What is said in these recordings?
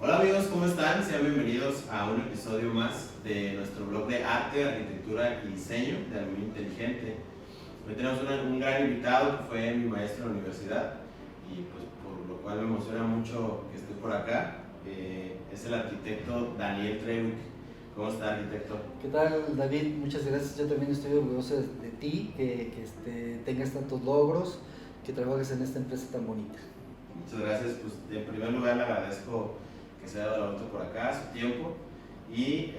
Hola amigos, ¿cómo están? Sean bienvenidos a un episodio más de nuestro blog de arte, arquitectura y diseño de Aluminio Inteligente. Hoy tenemos un gran invitado que fue mi maestro en la universidad y pues por lo cual me emociona mucho que esté por acá. Es el arquitecto Daniel Trevick. ¿Cómo está, arquitecto? ¿Qué tal, David? Muchas gracias. Yo también estoy orgulloso de ti, que tengas tantos logros, que trabajes en esta empresa tan bonita. Muchas gracias. Pues en primer lugar le agradezco que se haya dado la vuelta por acá, su tiempo, y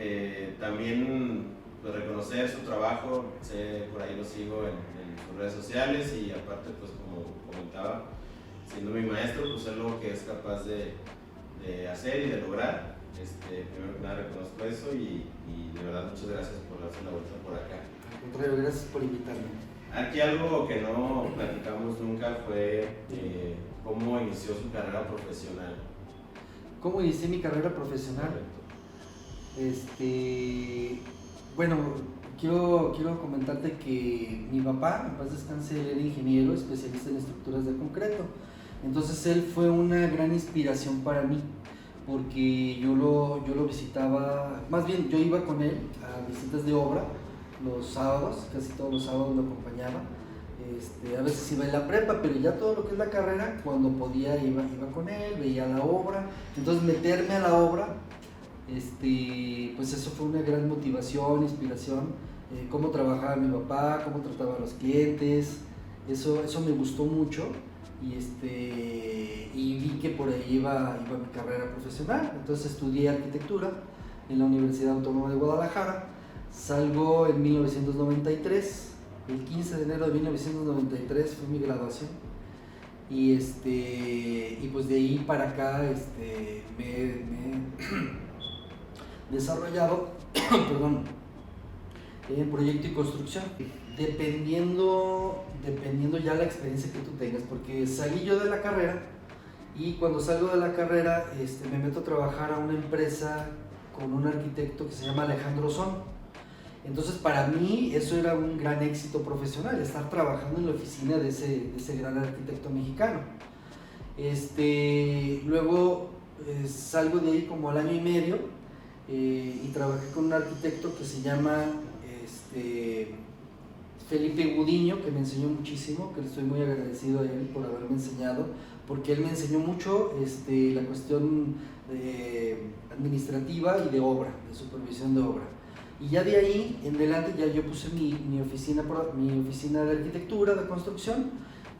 también pues, reconocer su trabajo. Por ahí lo sigo en sus redes sociales y aparte, pues como comentaba, siendo mi maestro, pues es lo que es capaz de hacer y de lograr. Primero que nada reconozco eso y de verdad muchas gracias por darse la vuelta por acá. Al contrario, gracias por invitarme. Aquí algo que no platicamos nunca fue cómo inició su carrera profesional. ¿Cómo inicié mi carrera profesional? Bueno, quiero comentarte que mi papá, en paz descanse, él era ingeniero, especialista en estructuras de concreto. Entonces él fue una gran inspiración para mí, porque yo lo visitaba, más bien yo iba con él a visitas de obra los sábados, casi todos los sábados lo acompañaba. A veces iba en la prepa, pero ya todo lo que es la carrera, cuando podía iba con él, veía la obra. Entonces meterme a la obra, pues eso fue una gran motivación, inspiración. Cómo trabajaba mi papá, cómo trataba a los clientes, eso me gustó mucho. Y vi que por ahí iba mi carrera profesional. Entonces estudié arquitectura en la Universidad Autónoma de Guadalajara. Salgo en 1993, el 15 de enero de 1993 fue mi graduación. Y pues de ahí para acá me he desarrollado perdón, en proyecto y construcción, dependiendo ya la experiencia que tú tengas, porque salí yo de la carrera y cuando salgo de la carrera me meto a trabajar a una empresa con un arquitecto que se llama Alejandro Son. Entonces para mí eso era un gran éxito profesional, estar trabajando en la oficina de ese gran arquitecto mexicano. Luego salgo de ahí como al año y medio y trabajé con un arquitecto que se llama Felipe Gudiño, que me enseñó muchísimo, que le estoy muy agradecido a él por haberme enseñado, porque él me enseñó mucho la cuestión administrativa y de obra, de supervisión de obra. Y ya de ahí en adelante ya yo puse mi oficina de arquitectura, de construcción,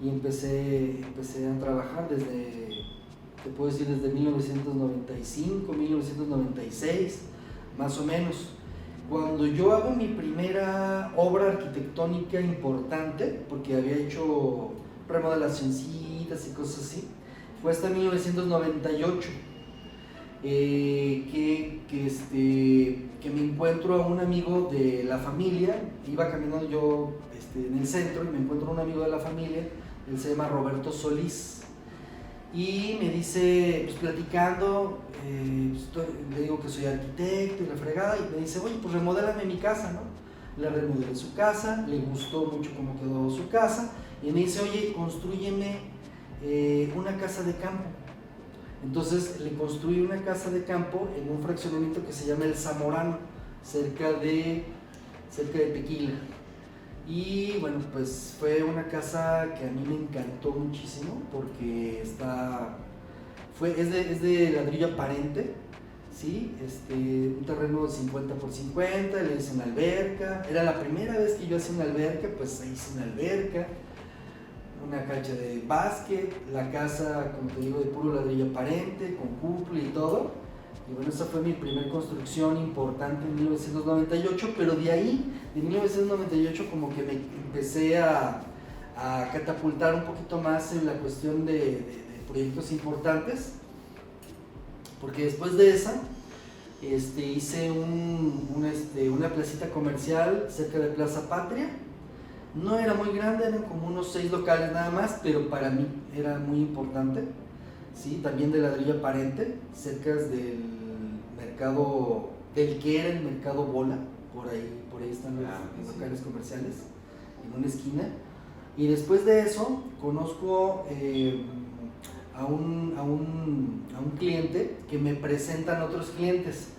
y empecé a trabajar te puedo decir, desde 1995, 1996, más o menos. Cuando yo hago mi primera obra arquitectónica importante, porque había hecho remodelacioncitas y cosas así, fue hasta 1998. Que me encuentro a un amigo de la familia. Iba caminando yo en el centro y me encuentro a un amigo de la familia, él se llama Roberto Solís, y me dice, pues platicando, le digo que soy arquitecto y la fregada, y me dice, oye, pues remodélame mi casa, ¿no? Le remodelé su casa, le gustó mucho cómo quedó su casa, y me dice, oye, construyeme una casa de campo. Entonces le construí una casa de campo en un fraccionamiento que se llama El Zamorano, cerca de Tequila. Y bueno, pues fue una casa que a mí me encantó muchísimo porque es de ladrillo aparente, ¿sí? Un terreno de 50 por 50, le hice una alberca. Era la primera vez que yo hacía una alberca, pues hice una alberca, una cancha de básquet, la casa, como te digo, de puro ladrillo aparente, con cúpula y todo. Y bueno, esa fue mi primera construcción importante en 1998, pero de ahí, de 1998, como que me empecé a catapultar un poquito más en la cuestión de proyectos importantes, porque después de esa, hice una placita comercial cerca de Plaza Patria. No era muy grande, eran como unos 6 locales nada más, pero para mí era muy importante, ¿sí? También de ladrillo aparente, cerca del mercado, del que era el mercado Bola, por ahí están los locales comerciales, en una esquina. Y después de eso, conozco a un cliente que me presentan otros clientes.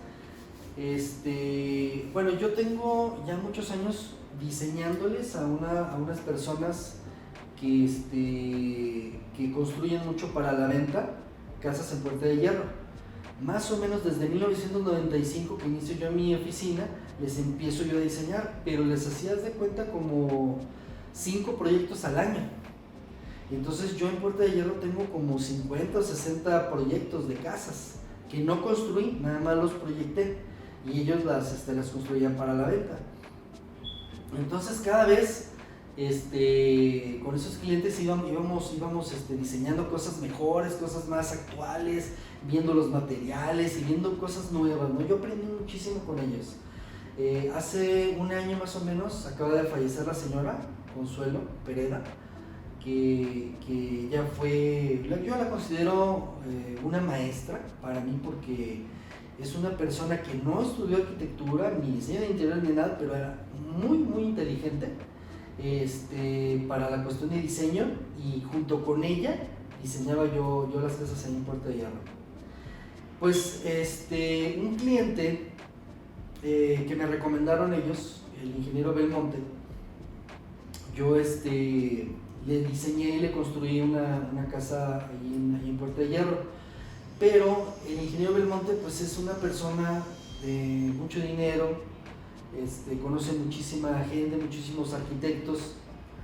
Bueno, yo tengo ya muchos años diseñándoles a unas personas que construyen mucho para la venta, casas en Puerta de Hierro. Más o menos desde 1995 que inicio yo mi oficina, les empiezo yo a diseñar, pero les hacías de cuenta como 5 proyectos al año. Entonces yo en Puerta de Hierro tengo como 50 o 60 proyectos de casas que no construí, nada más los proyecté y ellos las construían para la venta. Entonces cada vez con esos clientes íbamos diseñando cosas mejores, cosas más actuales, viendo los materiales y viendo cosas nuevas, ¿no? Yo aprendí muchísimo con ellos. Hace un año más o menos acaba de fallecer la señora Consuelo Pereda, que ella fue, yo la considero una maestra para mí, porque es una persona que no estudió arquitectura, ni diseño de interior ni nada, pero era muy, muy inteligente para la cuestión de diseño, y junto con ella diseñaba yo las casas ahí en Puerta de Hierro. Pues un cliente que me recomendaron ellos, el ingeniero Belmonte, yo le diseñé y le construí una casa ahí en Puerta de Hierro, pero el ingeniero Belmonte pues es una persona de mucho dinero, conoce muchísima gente, muchísimos arquitectos.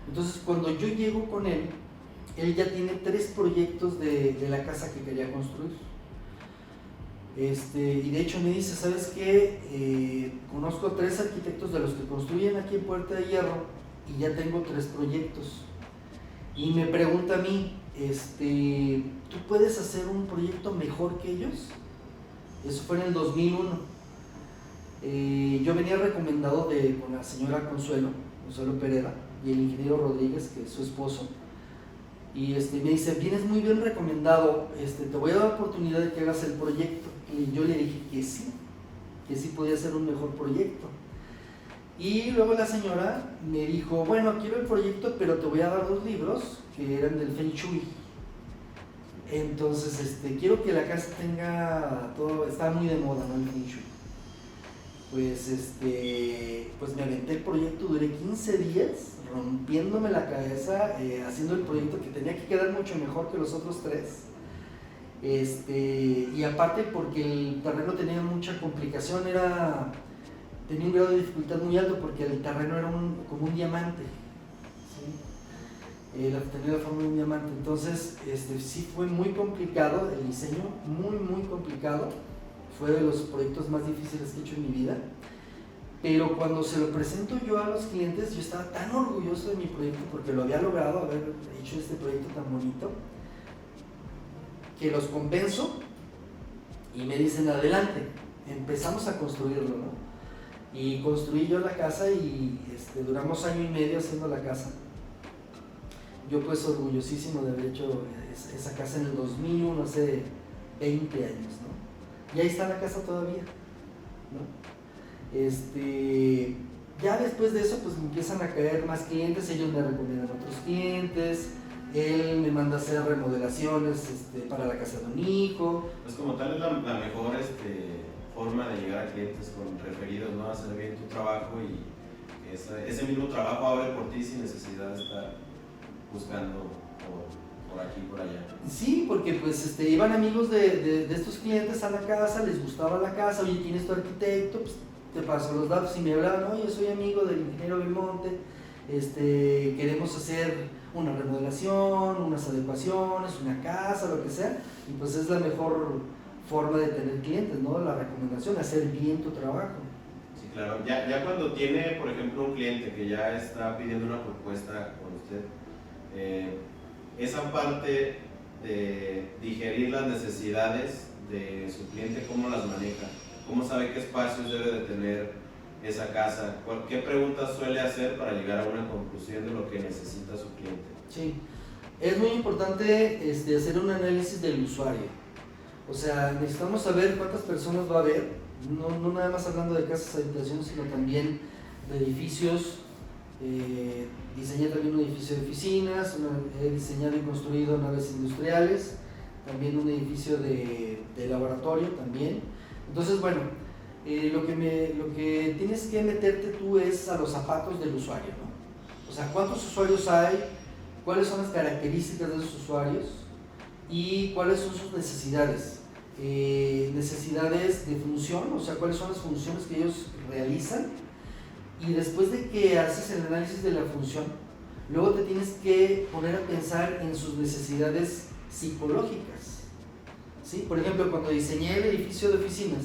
Entonces cuando yo llego con él ya tiene 3 proyectos de la casa que quería construir. Y de hecho me dice, ¿sabes qué? Conozco 3 arquitectos de los que construyen aquí en Puerta de Hierro y ya tengo 3 proyectos. Y me pregunta a mí, ¿tú puedes hacer un proyecto mejor que ellos? Eso fue en el 2001. Yo venía recomendado con la señora Consuelo Pereda y el ingeniero Rodríguez, que es su esposo. Y me dice, vienes muy bien recomendado, te voy a dar la oportunidad de que hagas el proyecto. Y yo le dije que sí podía hacer un mejor proyecto. Y luego la señora me dijo, bueno, quiero el proyecto, pero te voy a dar 2 libros que eran del Feng Shui. Entonces, quiero que la casa tenga todo, está muy de moda, ¿no? El Feng Shui. Pues me aventé el proyecto, duré 15 días rompiéndome la cabeza, haciendo el proyecto que tenía que quedar mucho mejor que los otros 3. Y aparte porque el terreno tenía mucha complicación, tenía un grado de dificultad muy alto, porque el terreno era como un diamante, ¿sí? Tenía la forma de un diamante. Entonces sí fue muy complicado el diseño, muy muy complicado. Fue de los proyectos más difíciles que he hecho en mi vida, pero cuando se lo presento yo a los clientes, yo estaba tan orgulloso de mi proyecto, porque lo había logrado, haber hecho este proyecto tan bonito, que los convenzo y me dicen, adelante, empezamos a construirlo, ¿no? Y construí yo la casa y duramos 1 año y medio haciendo la casa. Yo pues orgullosísimo de haber hecho esa casa en el 2001, hace 20 años, ¿no? Y ahí está la casa todavía, ¿no? Ya después de eso pues me empiezan a caer más clientes, ellos me recomiendan otros clientes, él me manda a hacer remodelaciones para la casa de un hijo. Pues como tal es la mejor forma de llegar a clientes, con referidos, ¿no? Hacer bien tu trabajo, y ese mismo trabajo abre por ti sin necesidad de estar buscando por aquí, por allá. Sí, porque pues iban amigos de estos clientes a la casa, les gustaba la casa, oye, ¿quién es tu arquitecto? Pues te paso los datos, y me hablaban, oye, soy amigo del ingeniero Belmonte, queremos hacer una remodelación, unas adecuaciones, una casa, lo que sea, y pues es la mejor forma de tener clientes, ¿no? La recomendación, hacer bien tu trabajo. Sí, claro. Ya cuando tiene, por ejemplo, un cliente que ya está pidiendo una propuesta con usted, esa parte de digerir las necesidades de su cliente, ¿cómo las maneja? ¿Cómo sabe qué espacios debe de tener esa casa? ¿Qué preguntas suele hacer para llegar a una conclusión de lo que necesita su cliente? Sí, es muy importante hacer un análisis del usuario. O sea, necesitamos saber cuántas personas va a haber, no nada más hablando de casas, habitaciones, sino también de edificios. Diseñé también un edificio de oficinas, he diseñado y construido naves industriales, también un edificio de laboratorio también. Entonces, bueno, lo que tienes que meterte tú es a los zapatos del usuario, ¿no? O sea, ¿cuántos usuarios hay? ¿Cuáles son las características de esos usuarios? ¿Y cuáles son sus necesidades? Necesidades de función, o sea, cuáles son las funciones que ellos realizan. Y después de que haces el análisis de la función, luego te tienes que poner a pensar en sus necesidades psicológicas, ¿sí? Por ejemplo, cuando diseñé el edificio de oficinas,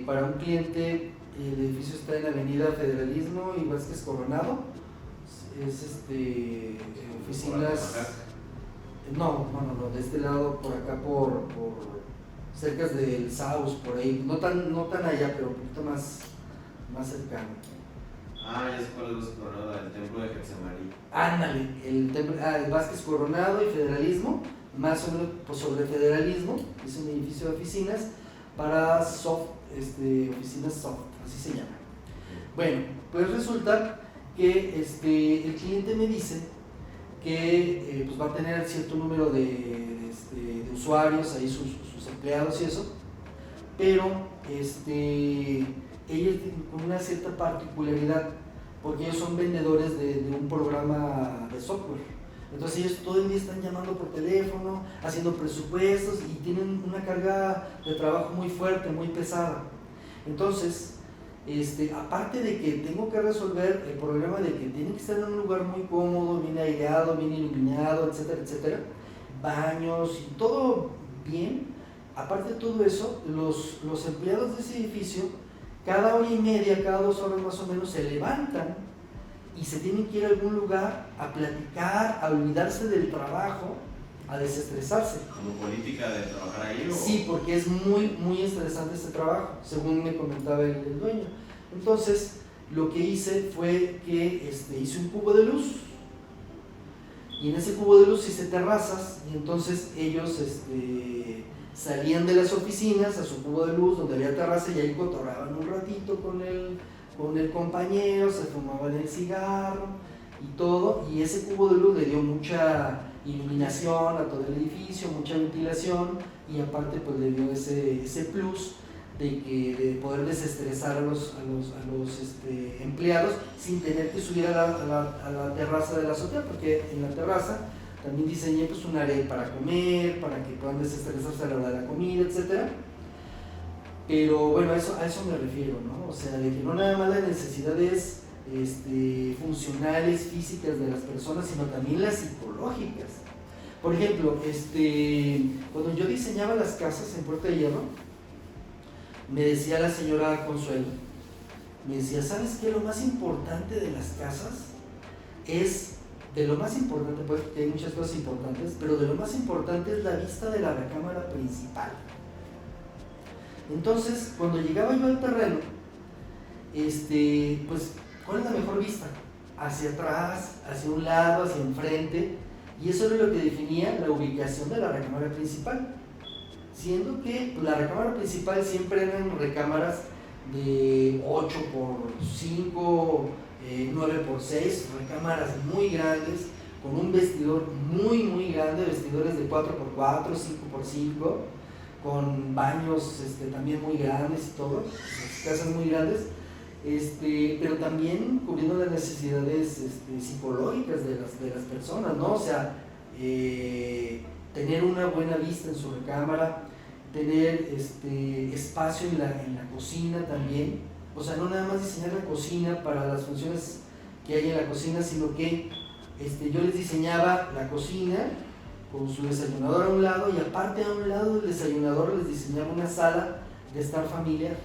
para un cliente, el edificio está en la Avenida Federalismo y Vázquez Coronado, es oficinas, no, de este lado, por acá, por cerca del Saus, por ahí, no tan allá, pero un poquito más cercano. Ya sé cuál es Coronado, el templo de Getsemaní. Ándale, el Vázquez Coronado y Federalismo, más o menos pues, sobre Federalismo, es un edificio de oficinas para oficinas soft, así se llama. Bueno, pues resulta que el cliente me dice que pues va a tener cierto número de usuarios, ahí sus empleados y eso, pero ellos tienen una cierta particularidad, porque ellos son vendedores de un programa de software. Entonces ellos todo el día están llamando por teléfono, haciendo presupuestos y tienen una carga de trabajo muy fuerte, muy pesada. Entonces, aparte de que tengo que resolver el problema de que tienen que estar en un lugar muy cómodo, bien aireado, bien iluminado, etcétera, etcétera, baños y todo bien, aparte de todo eso, los empleados de ese edificio, cada hora y media, cada 2 horas más o menos, se levantan y se tienen que ir a algún lugar a platicar, a olvidarse del trabajo, a desestresarse. ¿Como política de trabajar ahí? Sí, porque es muy, muy estresante este trabajo, según me comentaba el dueño. Entonces, lo que hice fue que hice un cubo de luz, y en ese cubo de luz hice terrazas, y entonces ellos salían de las oficinas a su cubo de luz donde había terraza y ahí cotorraban un ratito con el compañero, se fumaban el cigarro y todo, y ese cubo de luz le dio mucha iluminación a todo el edificio, mucha ventilación, y aparte pues le dio ese plus de poder desestresar a los empleados sin tener que subir a la terraza de la azotea, porque en la terraza también diseñé pues un área para comer, para que puedan desestresarse a la hora de la comida, etcétera. Pero bueno, a eso me refiero, ¿no? O sea, de que no nada más las necesidades funcionales, físicas de las personas, sino también las psicológicas. Por ejemplo, cuando yo diseñaba las casas en Puerta de Hierro, me decía la señora Consuelo, me decía, ¿sabes qué? Lo más importante de las casas de lo más importante, pues que hay muchas cosas importantes, pero de lo más importante es la vista de la recámara principal. Entonces, cuando llegaba yo al terreno, pues, ¿cuál es la mejor vista? Hacia atrás, hacia un lado, hacia enfrente, y eso era lo que definía la ubicación de la recámara principal. Siendo que la recámara principal siempre eran recámaras de 8 por 5, 9 por 6, recámaras muy grandes, con un vestidor muy, muy grande, vestidores de 4 por 4, 5 por 5, con baños también muy grandes y todo, casas muy grandes, pero también cubriendo las necesidades psicológicas de las personas, ¿no? O sea, tener una buena vista en su recámara, tener espacio en la cocina también, o sea, no nada más diseñar la cocina para las funciones que hay en la cocina, sino que yo les diseñaba la cocina con su desayunador a un lado, y aparte a un lado del desayunador les diseñaba una sala de estar familiar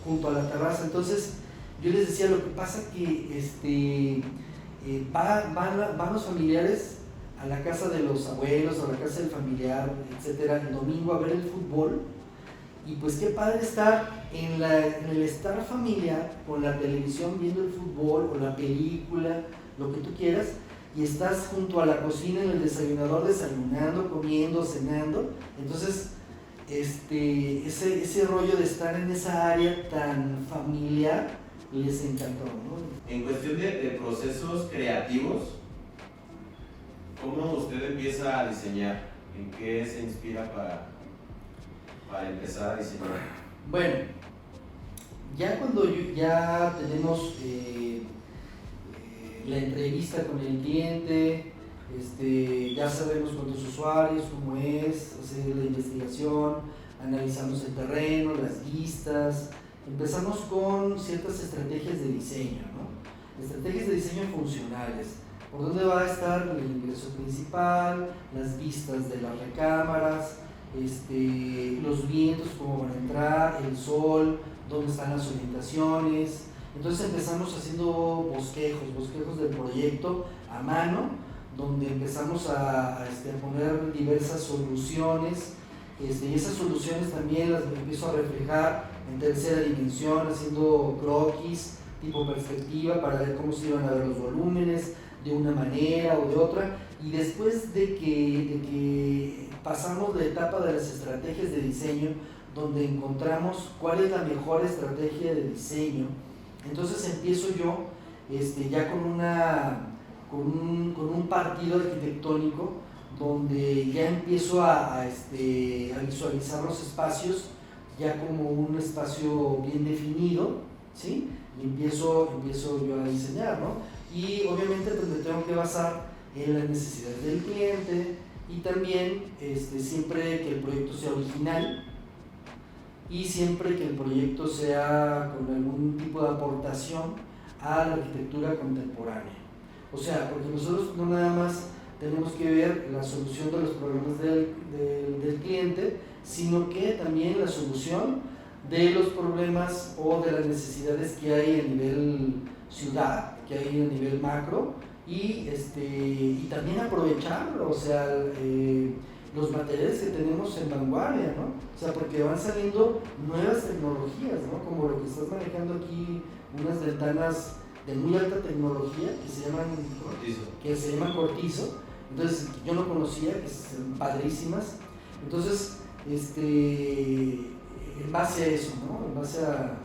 junto a la terraza. Entonces yo les decía, lo que pasa que van los familiares a la casa de los abuelos, a la casa del familiar, etcétera, el domingo a ver el fútbol, y pues qué padre estar en el estar familiar con la televisión viendo el fútbol o la película, lo que tú quieras, y estás junto a la cocina en el desayunador desayunando, comiendo, cenando. Entonces ese rollo de estar en esa área tan familiar les encantó, ¿no? En cuestión de procesos creativos, ¿cómo usted empieza a diseñar? ¿En qué se inspira para empezar a diseñar? Bueno, ya cuando ya tenemos la entrevista con el cliente, ya sabemos cuántos usuarios, cómo es, hacer la investigación, analizamos el terreno, las vistas, empezamos con ciertas estrategias de diseño, ¿no? Estrategias de diseño funcionales, por dónde va a estar el ingreso principal, las vistas de las recámaras, los vientos, cómo van a entrar, el sol, dónde están las orientaciones. Entonces empezamos haciendo bosquejos del proyecto a mano, donde empezamos a poner diversas soluciones, y esas soluciones también las empiezo a reflejar en tercera dimensión, haciendo croquis tipo perspectiva para ver cómo se iban a ver los volúmenes de una manera o de otra. Y después de que pasamos la etapa de las estrategias de diseño, donde encontramos cuál es la mejor estrategia de diseño, entonces empiezo yo ya con un partido arquitectónico, donde ya empiezo a visualizar los espacios ya como un espacio bien definido, ¿sí? Y empiezo yo a diseñar, ¿no? Y obviamente pues me tengo que basar en las necesidades del cliente, y también siempre que el proyecto sea original, y siempre que el proyecto sea con algún tipo de aportación a la arquitectura contemporánea. O sea, porque nosotros no nada más tenemos que ver la solución de los problemas del cliente, sino que también la solución de los problemas o de las necesidades que hay a nivel ciudad, que hay a nivel macro, y también aprovecharlo, o sea, los materiales que tenemos en vanguardia, ¿no? O sea, porque van saliendo nuevas tecnologías, ¿no? Como lo que estás manejando aquí, unas ventanas de muy alta tecnología que se llaman Cortizo. Entonces, yo no conocía, que son padrísimas. Entonces, en base a eso, ¿no? En base a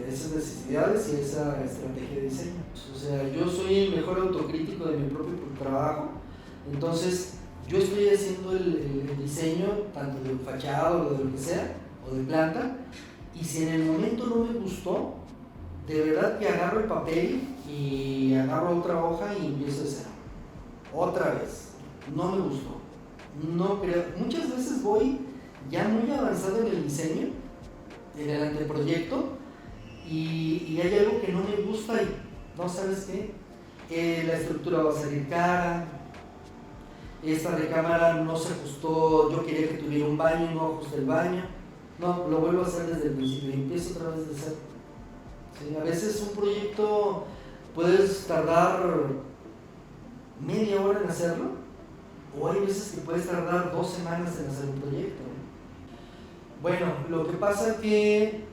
esas necesidades y a esa estrategia de diseño. O sea, yo soy el mejor autocrítico de mi propio trabajo, entonces yo estoy haciendo el diseño tanto de fachada o de lo que sea, o de planta, y si en el momento no me gustó, de verdad que agarro el papel y agarro otra hoja y empiezo a hacer otra vez. No me gustó, no creo. Muchas veces voy ya muy avanzado en el diseño, en el anteproyecto, y hay algo que no me gusta y no sabes qué, que la estructura va a salir cara, esta recámara no se ajustó, yo quería que tuviera un baño y no ajusté el baño, no, lo vuelvo a hacer desde el principio y empiezo otra vez de cero. ¿Sí? A veces un proyecto puedes tardar media hora en hacerlo, o hay veces que puedes tardar 2 semanas en hacer un proyecto. Bueno, lo que pasa es que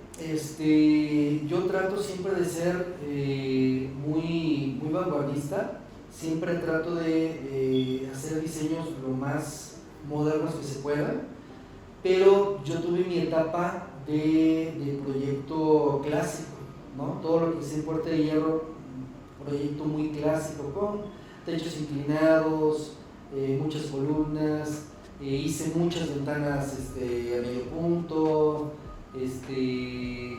yo trato siempre de ser muy vanguardista, siempre trato de hacer diseños lo más modernos que se puedan, pero yo tuve mi etapa de proyecto clásico, ¿no? Todo lo que hice en Puerta de Hierro, proyecto muy clásico, con techos inclinados, muchas columnas, hice muchas ventanas a medio punto,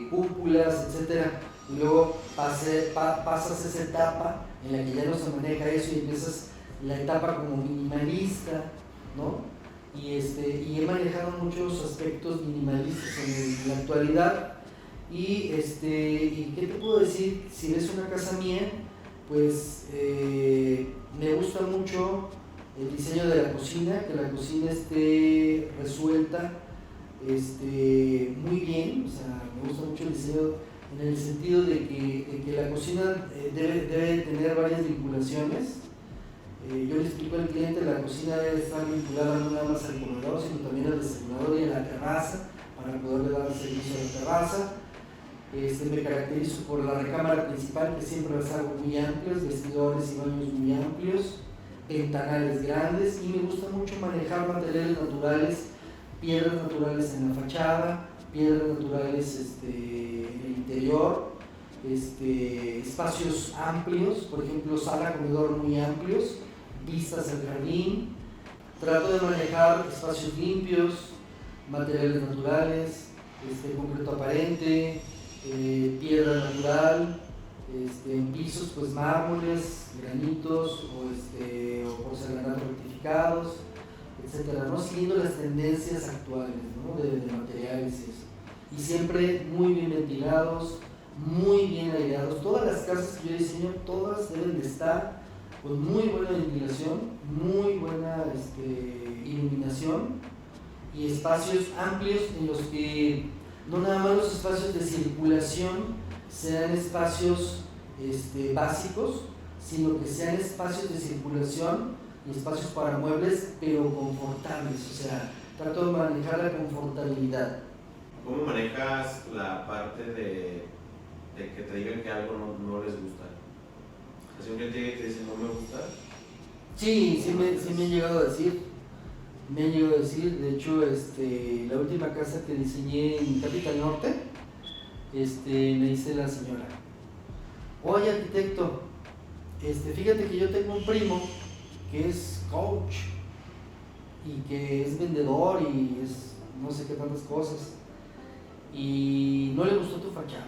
cúpulas, etcétera, y luego pasas esa etapa en la que ya no se maneja eso y empiezas la etapa como minimalista, ¿no? Y he manejado muchos aspectos minimalistas en la actualidad, y ¿qué te puedo decir? Si ves una casa mía, pues me gusta mucho el diseño de la cocina, que la cocina esté resuelta muy bien. O sea, me gusta mucho el diseño en el sentido de que la cocina debe tener varias vinculaciones. Yo le explico al cliente, la cocina debe estar vinculada no nada más al comedor, sino también al desayunador y a la terraza, para poderle dar servicio a la terraza. Me caracterizo por la recámara principal, que siempre las hago muy amplias, vestidores y baños muy amplios, ventanales grandes, y me gusta mucho manejar materiales naturales, piedras naturales en la fachada, piedras naturales en el interior, espacios amplios, por ejemplo sala, comedor muy amplios, vistas al jardín. Trato de manejar espacios limpios, materiales naturales, concreto aparente, piedra natural, en pisos pues mármoles, granitos o porcelanato rectificados, etcétera, ¿no? Siguiendo las tendencias actuales, ¿no? de materiales y eso. Y siempre muy bien ventilados, muy bien aireados. Todas las casas que yo diseño, todas deben de estar con muy buena ventilación, muy buena iluminación y espacios amplios en los que no nada más los espacios de circulación sean espacios básicos, sino que sean espacios de circulación y espacios para muebles, pero confortables. O sea, trato de manejar la confortabilidad. ¿Cómo manejas la parte de que te digan que algo no les gusta? ¿Es un cliente que te dice no me gusta? Sí me han llegado a decir. De hecho, la última casa que diseñé en Capital Norte, me dice la señora: oye, arquitecto, fíjate que yo tengo un primo que es coach y que es vendedor y es no sé qué tantas cosas, y no le gustó tu fachada.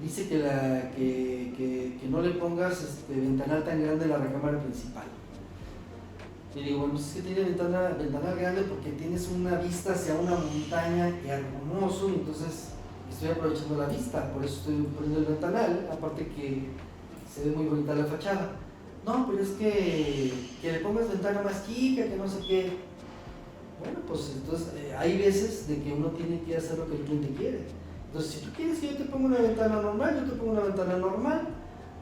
Dice que no le pongas ventanal tan grande en la recámara principal. Y digo, bueno, pues es que tiene ventanal grande porque tienes una vista hacia una montaña hermoso, y entonces estoy aprovechando la vista, por eso estoy poniendo el ventanal, aparte que se ve muy bonita la fachada. No, pero es que le pongas ventana más chica, que no sé qué. Bueno, pues entonces hay veces de que uno tiene que hacer lo que el cliente quiere. Entonces, si tú quieres que yo te ponga una ventana normal, yo te pongo una ventana normal,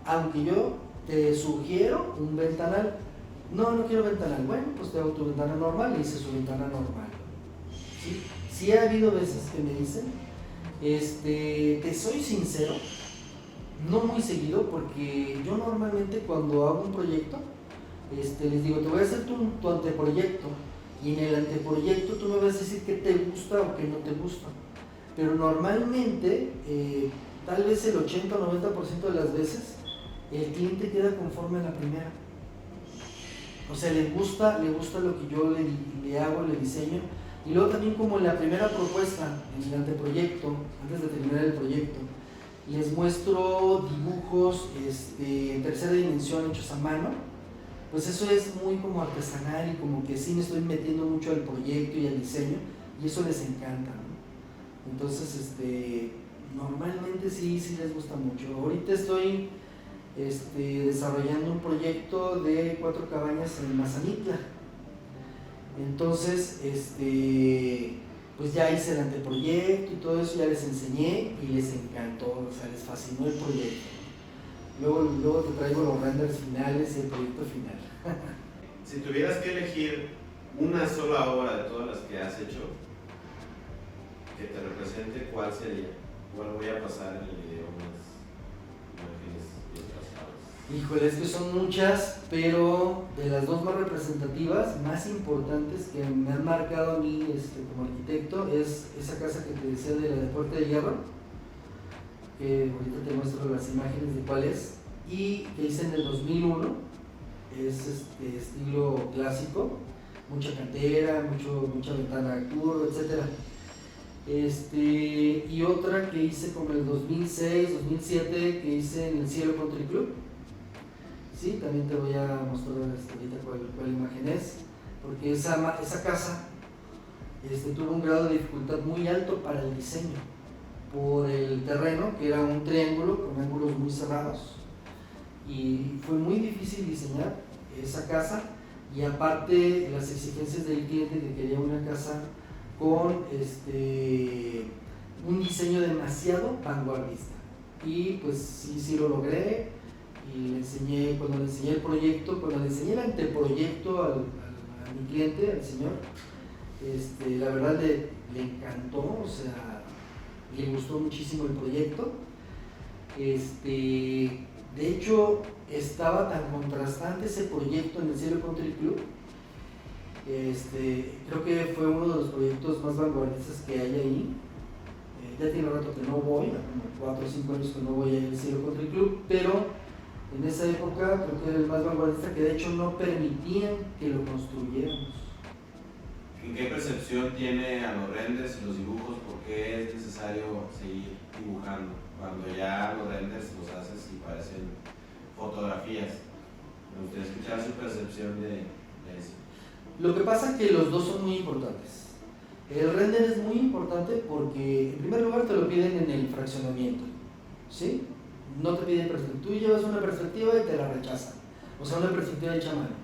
aunque yo te sugiero un ventanal. No quiero ventanal. Bueno, pues te hago tu ventana normal, y hice su ventana normal. Sí ha habido veces que me dicen, te soy sincero, no muy seguido, porque yo normalmente cuando hago un proyecto, les digo, te voy a hacer tu anteproyecto, y en el anteproyecto tú me vas a decir qué te gusta o qué no te gusta. Pero normalmente, tal vez el 80 o 90% de las veces, el cliente queda conforme a la primera. O sea, le gusta lo que yo le hago, le diseño. Y luego también, como en la primera propuesta, en el anteproyecto, antes de terminar el proyecto, les muestro dibujos en tercera dimensión hechos a mano, pues eso es muy como artesanal, y como que sí me estoy metiendo mucho al proyecto y al diseño, y eso les encanta, ¿no? Entonces, normalmente sí les gusta mucho. Ahorita estoy desarrollando un proyecto de 4 cabañas en Mazamitla. Entonces, pues ya hice el anteproyecto y todo eso, ya les enseñé y les encantó, o sea, les fascinó el proyecto. Luego te traigo los renders finales y el proyecto final. Si tuvieras que elegir una sola obra de todas las que has hecho que te represente, ¿cuál sería? ¿Cuál voy a pasar en el video más imágenes y otras obras? Híjole, es que son muchas, pero de las dos más representativas, más importantes, que me han marcado a mí como arquitecto, es esa casa que te decía de la de Puerta de Hierro, que ahorita te muestro las imágenes de cuál es, y que hice en el 2001. Es estilo clásico, mucha cantera, mucha ventana curva, etc. Y otra que hice como en el 2006, 2007, que hice en el Cielo Country Club. Sí, también te voy a mostrar ahorita cuál imagen es, porque esa casa tuvo un grado de dificultad muy alto para el diseño, por el terreno, que era un triángulo con ángulos muy cerrados, y fue muy difícil diseñar esa casa, y aparte las exigencias del cliente, que quería una casa con un diseño demasiado vanguardista, y pues sí lo logré. Y cuando le enseñé el proyecto, cuando le enseñé el anteproyecto a mi cliente, al señor, la verdad le encantó, o sea, le gustó muchísimo el proyecto. De hecho, estaba tan contrastante ese proyecto en el Cielo Country Club. Creo que fue uno de los proyectos más vanguardistas que hay ahí. Ya tiene rato que no voy, como 4 o 5 años que no voy al Cielo Country Club, pero En esa época creo que era el más vanguardista, que de hecho no permitían que lo construyéramos. ¿En qué percepción tiene a los renders y los dibujos? ¿Por qué es necesario seguir dibujando cuando ya los renders los haces y parecen fotografías? Me gustaría escuchar su percepción de eso. Lo que pasa es que los dos son muy importantes. El render es muy importante porque en primer lugar te lo piden en el fraccionamiento, ¿sí? No te piden perspectiva, tú llevas una perspectiva y te la rechazan, o sea, una perspectiva hecha a mano.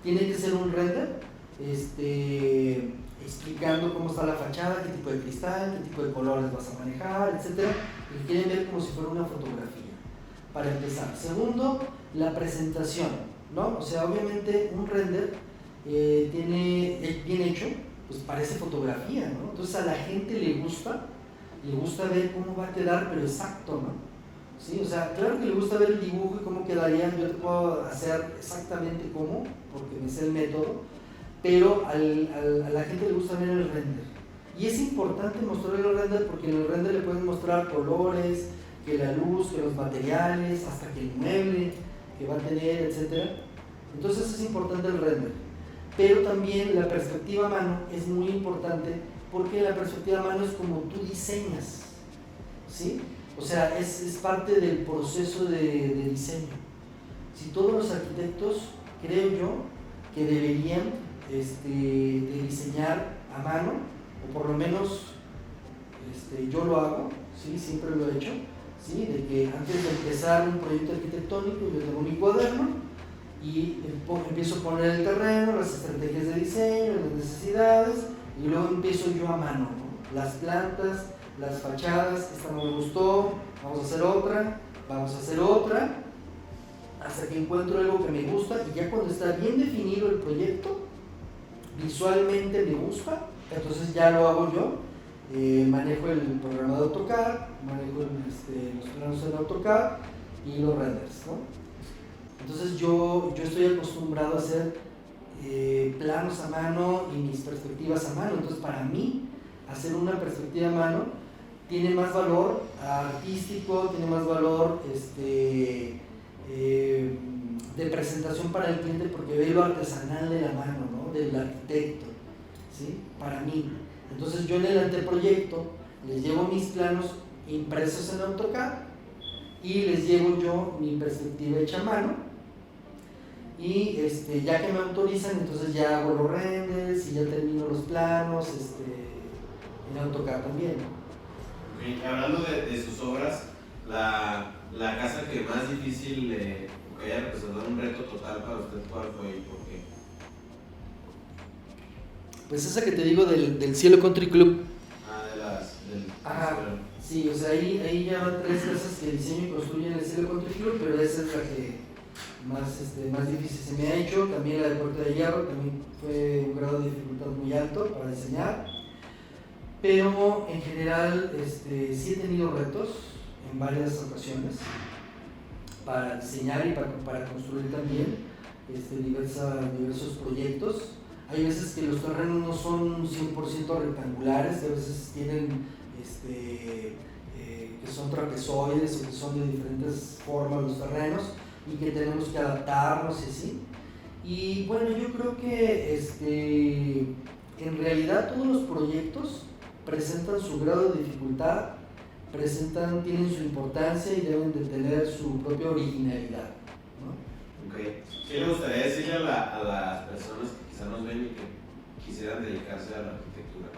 Tiene que ser un render explicando cómo está la fachada, qué tipo de cristal, qué tipo de colores vas a manejar, etc. Y quieren ver como si fuera una fotografía, para empezar. Segundo, la presentación, ¿no? O sea, obviamente un render bien hecho, pues parece fotografía, ¿no? Entonces a la gente le gusta ver cómo va a quedar, pero exacto, ¿no? ¿Sí? O sea, claro que le gusta ver el dibujo y cómo quedaría, yo te puedo hacer exactamente cómo, porque me sé el método, pero a la gente le gusta ver el render. Y es importante mostrar el render porque en el render le pueden mostrar colores, que la luz, que los materiales, hasta que el mueble que va a tener, etc. Entonces es importante el render. Pero también la perspectiva a mano es muy importante porque la perspectiva a mano es como tú diseñas, ¿sí? O sea, es parte del proceso de diseño. Si todos los arquitectos, creo yo, que deberían de diseñar a mano, o por lo menos yo lo hago, ¿sí? Siempre lo he hecho, ¿sí? De que antes de empezar un proyecto arquitectónico yo tengo mi cuaderno y empiezo a poner el terreno, las estrategias de diseño, las necesidades, y luego empiezo yo a mano, ¿no? Las plantas, las fachadas, esta no me gustó, vamos a hacer otra, hasta que encuentro algo que me gusta, y ya cuando está bien definido el proyecto, visualmente me gusta, entonces ya lo hago yo, manejo el programa de AutoCAD, manejo los planos en AutoCAD y los renders, ¿no? Entonces yo estoy acostumbrado a hacer planos a mano y mis perspectivas a mano, entonces para mí hacer una perspectiva a mano tiene más valor artístico, tiene más valor de presentación para el cliente porque ve lo artesanal de la mano, ¿no? Del arquitecto, ¿sí? Para mí. Entonces yo en el anteproyecto les llevo mis planos impresos en AutoCAD y les llevo yo mi perspectiva hecha a mano y ya que me autorizan, entonces ya hago los renders y ya termino los planos en AutoCAD también, ¿no? Okay. Hablando de sus obras, la casa que más difícil que haya representado un reto total para usted, ¿cuál fue y por qué? Pues esa que te digo del Cielo Country Club. Sí, o sea, ahí ya van 3 casas que diseño y construyo en el Cielo Country Club, pero esa es la que más difícil se me ha hecho. También la de Puerto de Hierro, también fue un grado de dificultad muy alto para diseñar. Pero en general sí he tenido retos en varias ocasiones para diseñar y para construir también diversos proyectos. Hay veces que los terrenos no son 100% rectangulares, a veces tienen que son trapezoides o que son de diferentes formas los terrenos y que tenemos que adaptarnos y así. Y bueno, yo creo que en realidad todos los proyectos presentan su grado de dificultad, tienen su importancia y deben de tener su propia originalidad, ¿no? Okay. ¿Qué le gustaría decirle a las personas que quizás nos ven y que quisieran dedicarse a la arquitectura?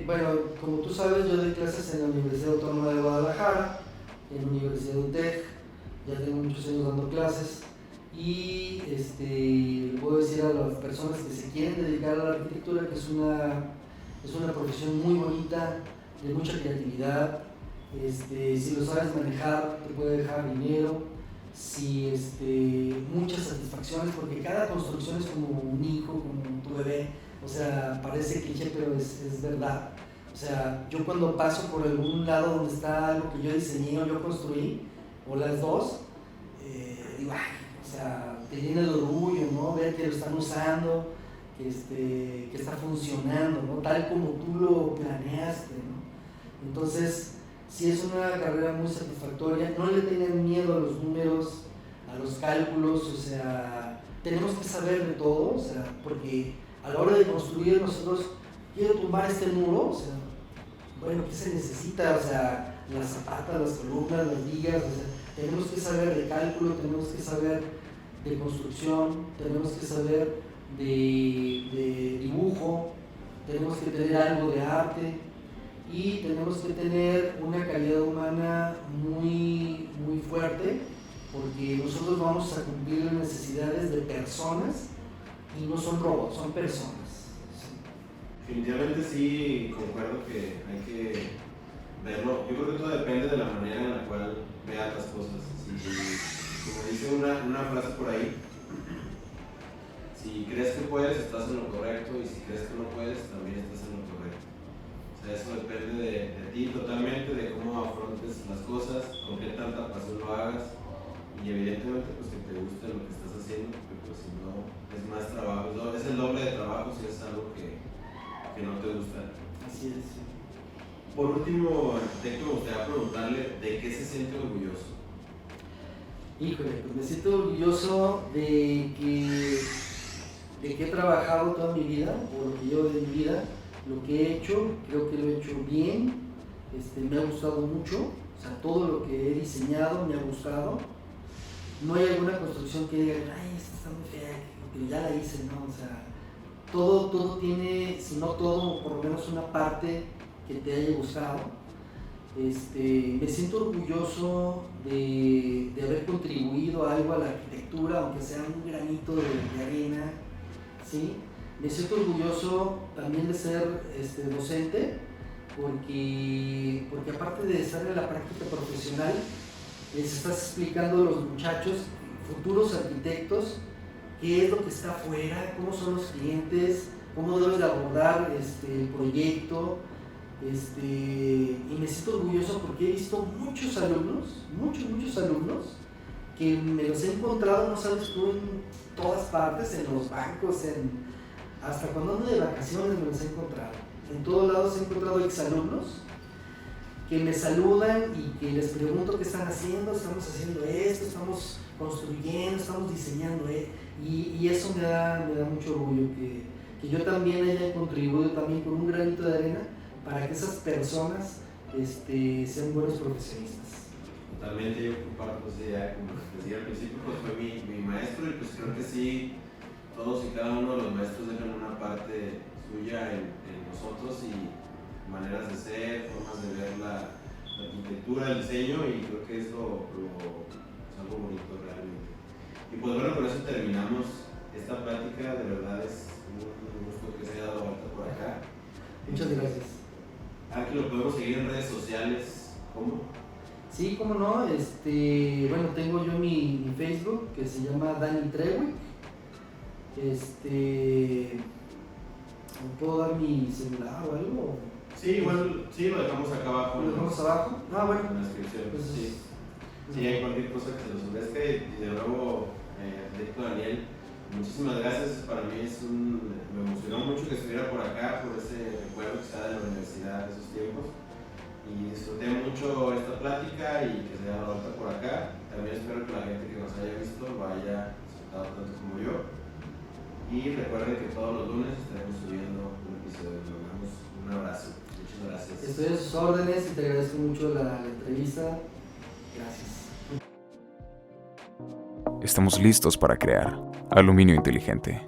Bueno, como tú sabes, yo doy clases en la Universidad Autónoma de Guadalajara, en la Universidad de UTEC, ya tengo muchos años dando clases y le puedo decir a las personas que se quieren dedicar a la arquitectura que es una profesión muy bonita, de mucha creatividad, si lo sabes manejar te puede dejar dinero, muchas satisfacciones, porque cada construcción es como un hijo, como tu bebé, o sea, parece cliché pero es verdad. O sea, yo cuando paso por algún lado donde está algo que yo diseñé o yo construí, o las dos, digo, ay, o sea, te llena de orgullo, ¿no? Ver que lo están usando, que está funcionando, ¿no? Tal como tú lo planeaste, ¿no? Entonces, sí es una carrera muy satisfactoria. No le tengan miedo a los números, a los cálculos, o sea, tenemos que saber de todo, o sea, porque a la hora de construir nosotros, quiero tumbar este muro, o sea, bueno, ¿qué se necesita? O sea, las zapatas, las columnas, las vigas, o sea, tenemos que saber de cálculo, tenemos que saber de construcción, tenemos que saber de dibujo, tenemos que tener algo de arte y tenemos que tener una calidad humana muy, muy fuerte, porque nosotros vamos a cumplir las necesidades de personas y no son robots, son personas. Definitivamente sí, concuerdo que hay que verlo. Yo creo que todo depende de la manera en la cual veas las cosas. Si, como dice una frase por ahí, si crees que puedes, estás en lo correcto, y si crees que no puedes, también estás en lo correcto. O sea, eso depende de ti totalmente, de cómo afrontes las cosas, con qué tanta pasión lo hagas, y evidentemente pues que te guste lo que estás haciendo, porque pues si no es más trabajo, es el doble de trabajo si es algo que no te gusta. Así es. Por último, arquitecto, me gustaría preguntarle de qué se siente orgulloso. Híjole, pues me siento orgulloso de que he trabajado toda mi vida, por lo que llevo de mi vida, lo que he hecho, creo que lo he hecho bien, me ha gustado mucho, o sea, todo lo que he diseñado me ha gustado. No hay alguna construcción que diga, ay, esta está muy fea, pero ya la hice, ¿no? O sea, todo tiene, si no todo, por lo menos una parte que te haya gustado. Me siento orgulloso de haber contribuido algo a la arquitectura, aunque sea un granito de arena, ¿sí? Me siento orgulloso también de ser docente, porque aparte de estar en la práctica profesional, les estás explicando a los muchachos, futuros arquitectos, qué es lo que está afuera, cómo son los clientes, cómo debes de abordar el proyecto. Y me siento orgulloso porque he visto muchos alumnos que me los he encontrado, no sabes tú, en todas partes, en los bancos, hasta cuando ando de vacaciones me los he encontrado. En todos lados he encontrado exalumnos que me saludan y que les pregunto qué están haciendo, estamos haciendo esto, estamos construyendo, estamos diseñando, y eso me da mucho orgullo, que yo también haya contribuido también con un granito de arena para que esas personas sean buenos profesionistas. Totalmente, yo comparto esa idea, como les decía al principio, pues fue mi maestro, y pues creo que sí, todos y cada uno de los maestros dejan una parte suya en nosotros, y maneras de ser, formas de ver la arquitectura, el diseño, y creo que eso es algo bonito realmente. Y pues bueno, con eso terminamos esta plática. De verdad es un gusto que se haya dado vuelta por acá. Muchas gracias. Aquí lo podemos seguir en redes sociales, ¿cómo? Sí, cómo no, bueno, tengo yo mi Facebook, que se llama Dani Trewick. ¿Puedo dar mi celular o algo? Sí, igual, sí, lo dejamos acá abajo. ¿Lo dejamos abajo? Ah, bueno. En la descripción, Pues, sí. Sí, hay cualquier cosa que se nos ofrezca, y de nuevo, arquitecto Daniel, muchísimas gracias. Para mí me emocionó mucho que estuviera por acá, por ese recuerdo que está de la universidad de esos tiempos, y disfruté mucho esta plática y que se haya dado vuelta por acá. También espero que la gente que nos haya visto lo haya disfrutado tanto como yo, y recuerden que todos los lunes estaremos subiendo un episodio. Nos damos un abrazo. Muchas gracias. Estoy a sus órdenes y te agradezco mucho la entrevista. Gracias. Estamos listos para crear Aluminio Inteligente.